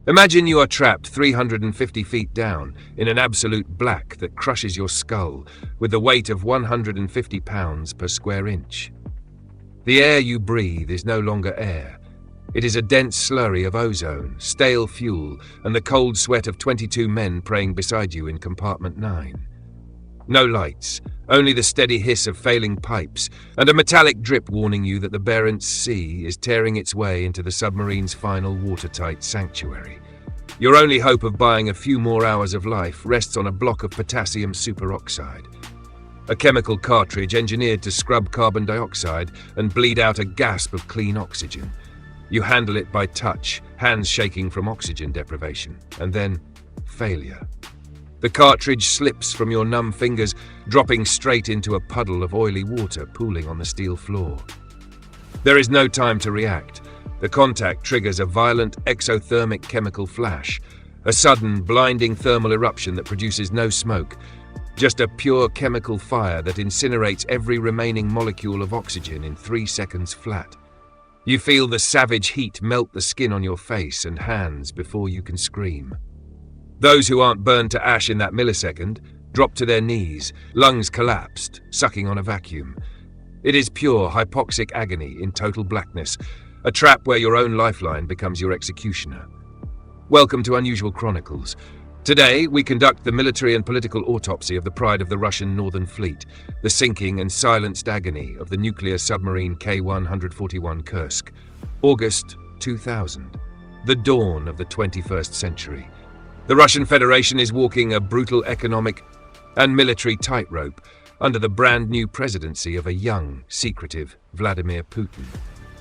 Imagine you are trapped 350 feet down in an absolute black that crushes your skull with the weight of 150 pounds per square inch. The air you breathe is no longer air. It is a dense slurry of ozone, stale fuel, and the cold sweat of 22 men praying beside you in compartment 9. No lights, only the steady hiss of failing pipes, and a metallic drip warning you that the Barents Sea is tearing its way into the submarine's final watertight sanctuary. Your only hope of buying a few more hours of life rests on a block of potassium superoxide, a chemical cartridge engineered to scrub carbon dioxide and bleed out a gasp of clean oxygen. You handle it by touch, hands shaking from oxygen deprivation, and then failure. The cartridge slips from your numb fingers, dropping straight into a puddle of oily water pooling on the steel floor. There is no time to react. The contact triggers a violent exothermic chemical flash, a sudden, blinding thermal eruption that produces no smoke, just a pure chemical fire that incinerates every remaining molecule of oxygen in 3 seconds flat. You feel the savage heat melt the skin on your face and hands before you can scream. Those who aren't burned to ash in that millisecond drop to their knees, lungs collapsed, sucking on a vacuum. It is pure hypoxic agony in total blackness, a trap where your own lifeline becomes your executioner. Welcome to Unusual Chronicles. Today, we conduct the military and political autopsy of the pride of the Russian Northern Fleet, the sinking and silenced agony of the nuclear submarine K-141 Kursk. August 2000, the dawn of the 21st century. The Russian Federation is walking a brutal economic and military tightrope under the brand new presidency of a young, secretive Vladimir Putin.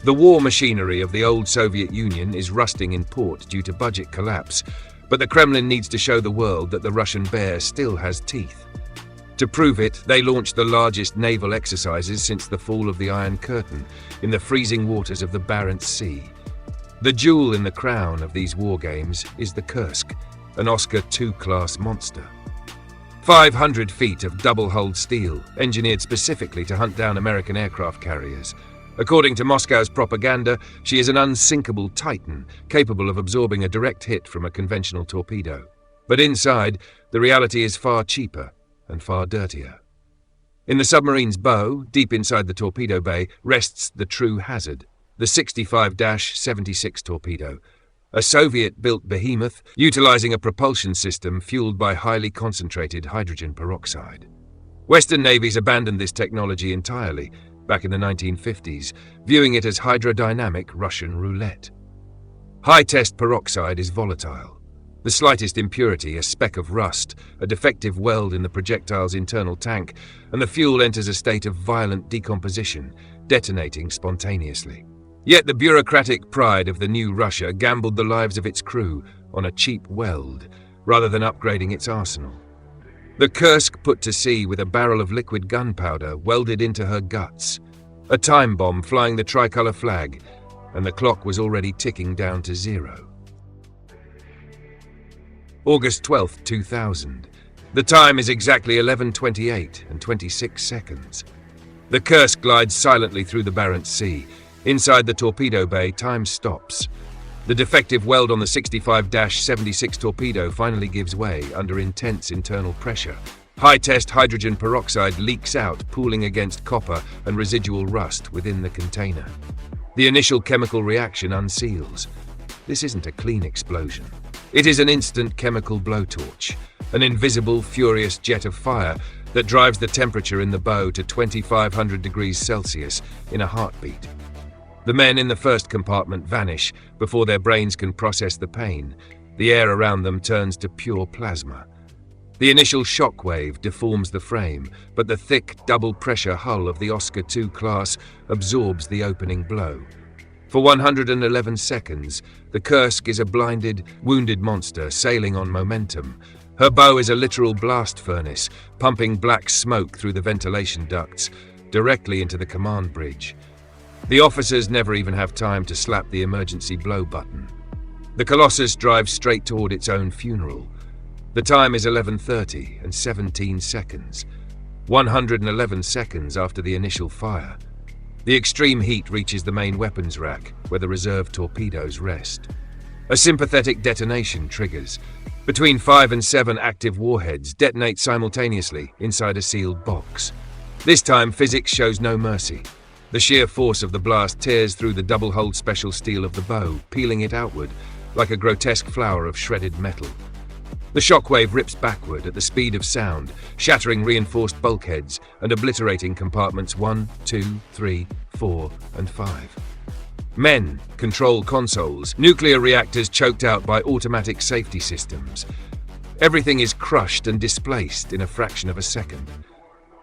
The war machinery of the old Soviet Union is rusting in port due to budget collapse, but the Kremlin needs to show the world that the Russian bear still has teeth. To prove it, they launched the largest naval exercises since the fall of the Iron Curtain in the freezing waters of the Barents Sea. The jewel in the crown of these war games is the Kursk, an Oscar II-class monster. 500 feet of double-hulled steel, engineered specifically to hunt down American aircraft carriers. According to Moscow's propaganda, she is an unsinkable titan, capable of absorbing a direct hit from a conventional torpedo. But inside, the reality is far cheaper and far dirtier. In the submarine's bow, deep inside the torpedo bay, rests the true hazard, the 65-76 torpedo, a Soviet-built behemoth utilizing a propulsion system fueled by highly concentrated hydrogen peroxide. Western navies abandoned this technology entirely back in the 1950s, viewing it as hydrodynamic Russian roulette. High-test peroxide is volatile. The slightest impurity, a speck of rust, a defective weld in the projectile's internal tank, and the fuel enters a state of violent decomposition, detonating spontaneously. Yet the bureaucratic pride of the new Russia gambled the lives of its crew on a cheap weld, rather than upgrading its arsenal. The Kursk put to sea with a barrel of liquid gunpowder welded into her guts, a time bomb flying the tricolour flag, and the clock was already ticking down to 0. August 12, 2000. The time is exactly 11:28 and 26 seconds. The Kursk glides silently through the Barents Sea. Inside the torpedo bay, time stops. The defective weld on the 65-76 torpedo finally gives way under intense internal pressure. High-test hydrogen peroxide leaks out, pooling against copper and residual rust within the container. The initial chemical reaction unseals. This isn't a clean explosion. It is an instant chemical blowtorch, an invisible, furious jet of fire that drives the temperature in the bow to 2,500 degrees Celsius in a heartbeat. The men in the first compartment vanish before their brains can process the pain. The air around them turns to pure plasma. The initial shockwave deforms the frame, but the thick, double-pressure hull of the Oscar II class absorbs the opening blow. For 111 seconds, the Kursk is a blinded, wounded monster sailing on momentum. Her bow is a literal blast furnace, pumping black smoke through the ventilation ducts, directly into the command bridge. The officers never even have time to slap the emergency blow button. The Colossus drives straight toward its own funeral. The time is 11:30 and 17 seconds. 111 seconds after the initial fire. The extreme heat reaches the main weapons rack, where the reserve torpedoes rest. A sympathetic detonation triggers. Between 5 and 7 active warheads detonate simultaneously inside a sealed box. This time, physics shows no mercy. The sheer force of the blast tears through the double-hulled special steel of the bow, peeling it outward like a grotesque flower of shredded metal. The shockwave rips backward at the speed of sound, shattering reinforced bulkheads and obliterating compartments 1, 2, 3, 4, and 5. Men control consoles, nuclear reactors choked out by automatic safety systems. Everything is crushed and displaced in a fraction of a second.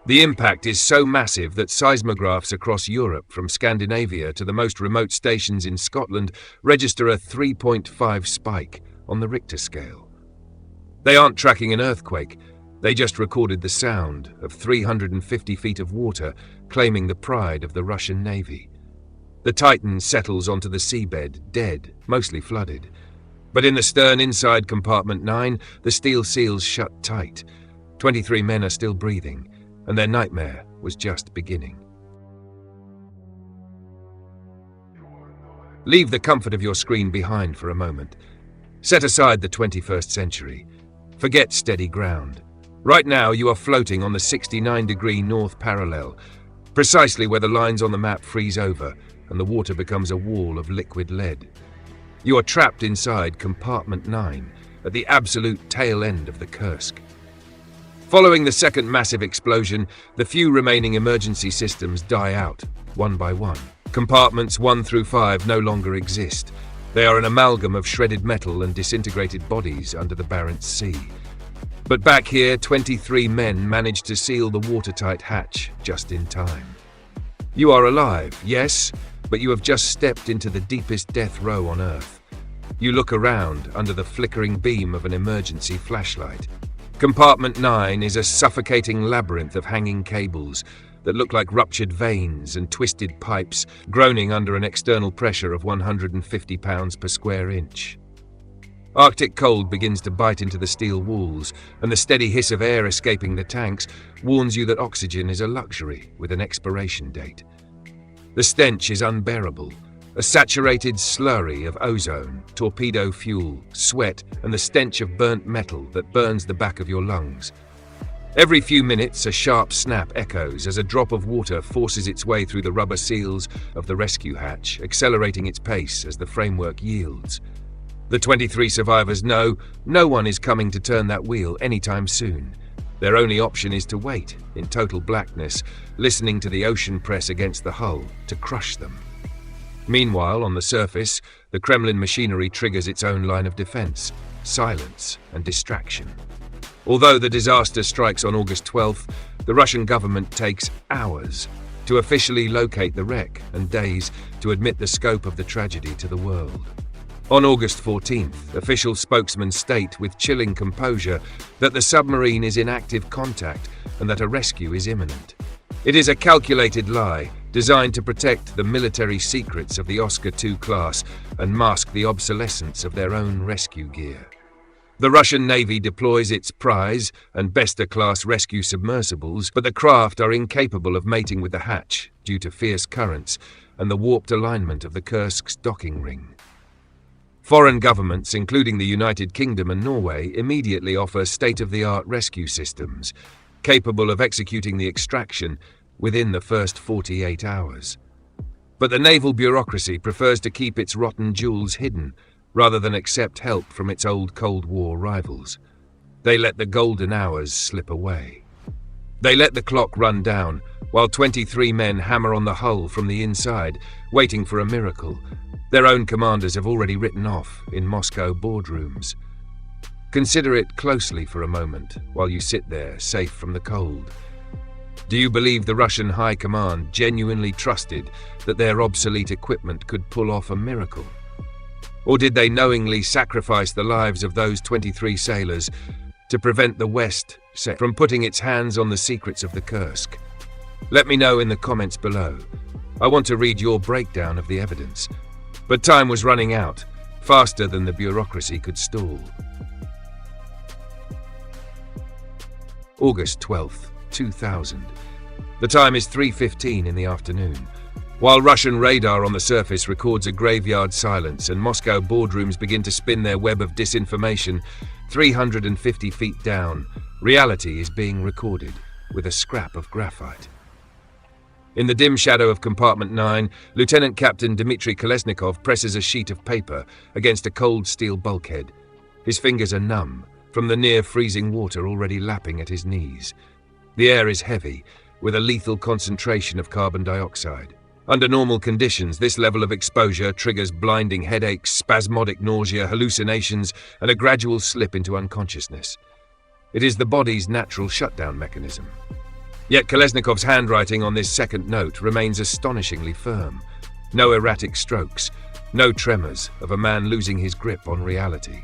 The impact is so massive that seismographs across Europe, from Scandinavia to the most remote stations in Scotland, register a 3.5 spike on the Richter scale. They aren't tracking an earthquake, they just recorded the sound of 350 feet of water claiming the pride of the Russian Navy. The Titan settles onto the seabed, dead, mostly flooded. But in the stern inside compartment 9, the steel seals shut tight. 23 men are still breathing, and their nightmare was just beginning. Leave the comfort of your screen behind for a moment. Set aside the 21st century. Forget steady ground. Right now you are floating on the 69-degree north parallel, precisely where the lines on the map freeze over and the water becomes a wall of liquid lead. You are trapped inside compartment 9, at the absolute tail end of the Kursk. Following the second massive explosion, the few remaining emergency systems die out, one by one. Compartments 1 through 5 no longer exist. They are an amalgam of shredded metal and disintegrated bodies under the Barents Sea. But back here, 23 men managed to seal the watertight hatch just in time. You are alive, yes, but you have just stepped into the deepest death row on Earth. You look around under the flickering beam of an emergency flashlight. Compartment 9 is a suffocating labyrinth of hanging cables that look like ruptured veins and twisted pipes groaning under an external pressure of 150 pounds per square inch. Arctic cold begins to bite into the steel walls, and the steady hiss of air escaping the tanks warns you that oxygen is a luxury with an expiration date. The stench is unbearable. A saturated slurry of ozone, torpedo fuel, sweat, and the stench of burnt metal that burns the back of your lungs. Every few minutes, a sharp snap echoes as a drop of water forces its way through the rubber seals of the rescue hatch, accelerating its pace as the framework yields. The 23 survivors know no one is coming to turn that wheel anytime soon. Their only option is to wait, in total blackness, listening to the ocean press against the hull to crush them. Meanwhile, on the surface, the Kremlin machinery triggers its own line of defense: silence and distraction. Although the disaster strikes on August 12th, the Russian government takes hours to officially locate the wreck and days to admit the scope of the tragedy to the world. On August 14th, official spokesmen state with chilling composure that the submarine is in active contact and that a rescue is imminent. It is a calculated lie designed to protect the military secrets of the Oscar II class and mask the obsolescence of their own rescue gear. The Russian Navy deploys its prize and Bester-class rescue submersibles, but the craft are incapable of mating with the hatch due to fierce currents and the warped alignment of the Kursk's docking ring. Foreign governments, including the United Kingdom and Norway, immediately offer state-of-the-art rescue systems, capable of executing the extraction within the first 48 hours. But the naval bureaucracy prefers to keep its rotten jewels hidden, rather than accept help from its old Cold War rivals. They let the golden hours slip away. They let the clock run down, while 23 men hammer on the hull from the inside, waiting for a miracle. Their own commanders have already written off in Moscow boardrooms. Consider it closely for a moment while you sit there, safe from the cold. Do you believe the Russian High Command genuinely trusted that their obsolete equipment could pull off a miracle? Or did they knowingly sacrifice the lives of those 23 sailors to prevent the West from putting its hands on the secrets of the Kursk? Let me know in the comments below. I want to read your breakdown of the evidence. But time was running out, faster than the bureaucracy could stall. August 12th, 2000. The time is 3:15 in the afternoon. While Russian radar on the surface records a graveyard silence and Moscow boardrooms begin to spin their web of disinformation, 350 feet down, reality is being recorded with a scrap of graphite. In the dim shadow of compartment 9, Lieutenant Captain Dmitry Kolesnikov presses a sheet of paper against a cold steel bulkhead. His fingers are numb from the near-freezing water already lapping at his knees. The air is heavy, with a lethal concentration of carbon dioxide. Under normal conditions, this level of exposure triggers blinding headaches, spasmodic nausea, hallucinations, and a gradual slip into unconsciousness. It is the body's natural shutdown mechanism. Yet Kolesnikov's handwriting on this second note remains astonishingly firm. No erratic strokes, no tremors of a man losing his grip on reality.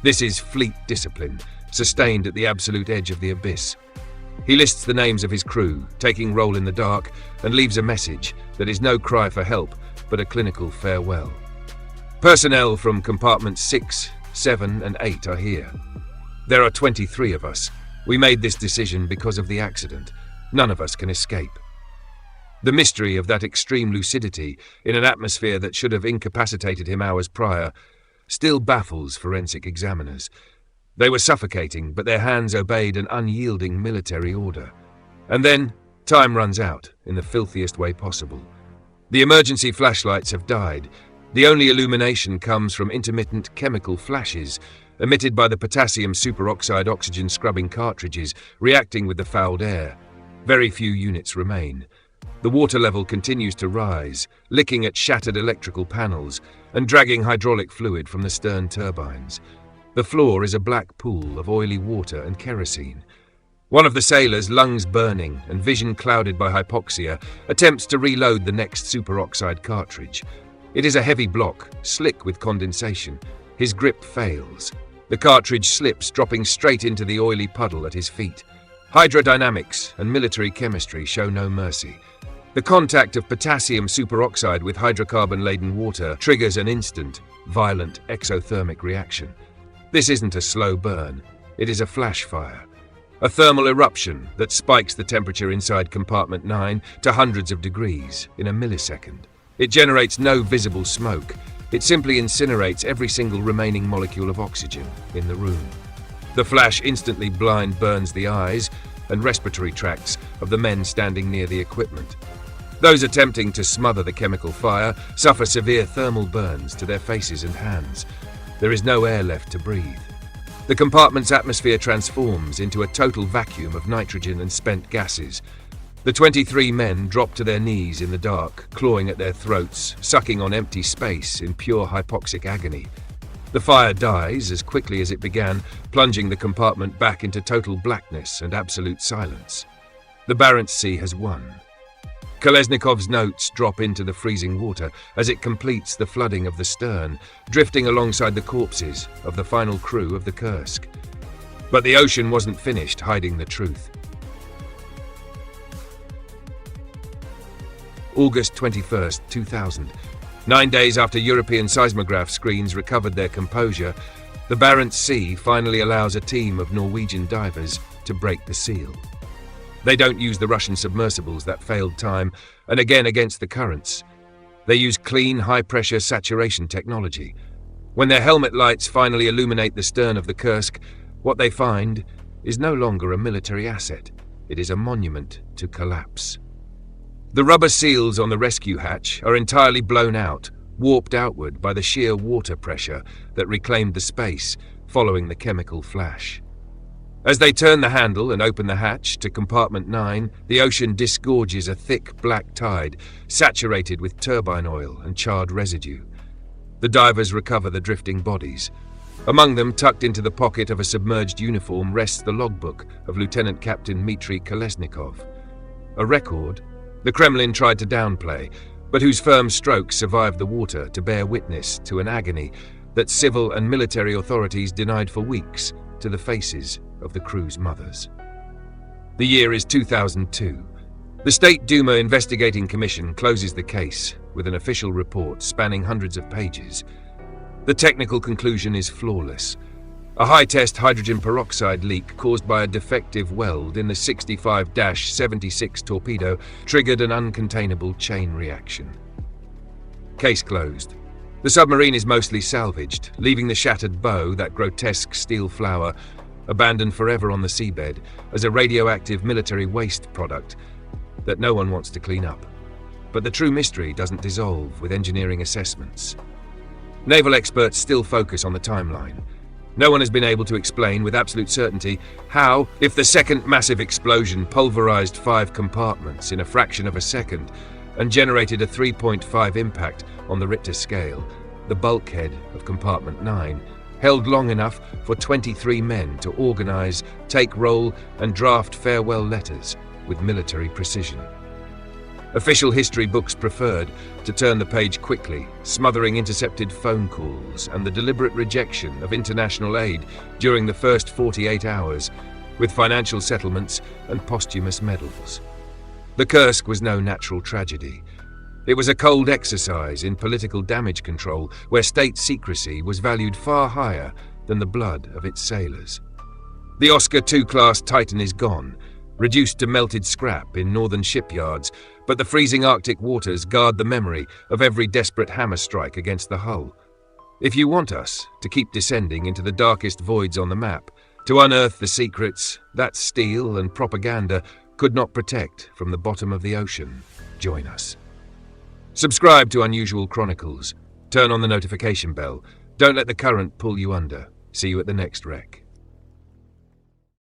This is fleet discipline, sustained at the absolute edge of the abyss. He lists the names of his crew, taking roll in the dark, and leaves a message that is no cry for help, but a clinical farewell. Personnel from compartments 6, 7, and 8 are here. There are 23 of us. We made this decision because of the accident. None of us can escape. The mystery of that extreme lucidity in an atmosphere that should have incapacitated him hours prior still baffles forensic examiners. They were suffocating, but their hands obeyed an unyielding military order. And then, time runs out in the filthiest way possible. The emergency flashlights have died. The only illumination comes from intermittent chemical flashes emitted by the potassium superoxide oxygen scrubbing cartridges reacting with the fouled air. Very few units remain. The water level continues to rise, licking at shattered electrical panels and dragging hydraulic fluid from the stern turbines. The floor is a black pool of oily water and kerosene. One of the sailors, lungs burning and vision clouded by hypoxia, attempts to reload the next superoxide cartridge. It is a heavy block, slick with condensation. His grip fails. The cartridge slips, dropping straight into the oily puddle at his feet. Hydrodynamics and military chemistry show no mercy. The contact of potassium superoxide with hydrocarbon-laden water triggers an instant, violent exothermic reaction. This isn't a slow burn, it is a flash fire. A thermal eruption that spikes the temperature inside compartment 9 to hundreds of degrees in a millisecond. It generates no visible smoke. It simply incinerates every single remaining molecule of oxygen in the room. The flash instantly blind burns the eyes and respiratory tracts of the men standing near the equipment. Those attempting to smother the chemical fire suffer severe thermal burns to their faces and hands. There is no air left to breathe. The compartment's atmosphere transforms into a total vacuum of nitrogen and spent gases. The 23 men drop to their knees in the dark, clawing at their throats, sucking on empty space in pure hypoxic agony. The fire dies as quickly as it began, plunging the compartment back into total blackness and absolute silence. The Barents Sea has won. Kolesnikov's notes drop into the freezing water as it completes the flooding of the stern, drifting alongside the corpses of the final crew of the Kursk. But the ocean wasn't finished hiding the truth. August 21st, 2000. 9 days after European seismograph screens recovered their composure, the Barents Sea finally allows a team of Norwegian divers to break the seal. They don't use the Russian submersibles that failed time and again against the currents. They use clean, high-pressure saturation technology. When their helmet lights finally illuminate the stern of the Kursk, what they find is no longer a military asset. It is a monument to collapse. The rubber seals on the rescue hatch are entirely blown out, warped outward by the sheer water pressure that reclaimed the space following the chemical flash. As they turn the handle and open the hatch to compartment 9, the ocean disgorges a thick black tide, saturated with turbine oil and charred residue. The divers recover the drifting bodies. Among them, tucked into the pocket of a submerged uniform, rests the logbook of Lieutenant Captain Dmitry Kolesnikov. A record the Kremlin tried to downplay, but whose firm strokes survived the water to bear witness to an agony that civil and military authorities denied for weeks to the faces of the crew's mothers. The year is 2002. The State Duma investigating commission closes the case with an official report spanning hundreds of pages. The technical conclusion is flawless. A high-test hydrogen peroxide leak caused by a defective weld in the 65-76 torpedo triggered an uncontainable chain reaction. Case closed. The submarine is mostly salvaged, leaving the shattered bow, that grotesque steel flower, abandoned forever on the seabed as a radioactive military waste product that no one wants to clean up. But the true mystery doesn't dissolve with engineering assessments. Naval experts still focus on the timeline. No one has been able to explain with absolute certainty how, if the second massive explosion pulverized 5 compartments in a fraction of a second and generated a 3.5 impact on the Richter scale, the bulkhead of compartment 9 held long enough for 23 men to organize, take roll, and draft farewell letters with military precision. Official history books preferred to turn the page quickly, smothering intercepted phone calls and the deliberate rejection of international aid during the first 48 hours, with financial settlements and posthumous medals. The Kursk was no natural tragedy. It was a cold exercise in political damage control where state secrecy was valued far higher than the blood of its sailors. The Oscar II-class Titan is gone, reduced to melted scrap in northern shipyards, but the freezing Arctic waters guard the memory of every desperate hammer strike against the hull. If you want us to keep descending into the darkest voids on the map, to unearth the secrets that steel and propaganda could not protect from the bottom of the ocean, join us. Subscribe to Unusual Chronicles. Turn on the notification bell. Don't let the current pull you under. See you at the next wreck.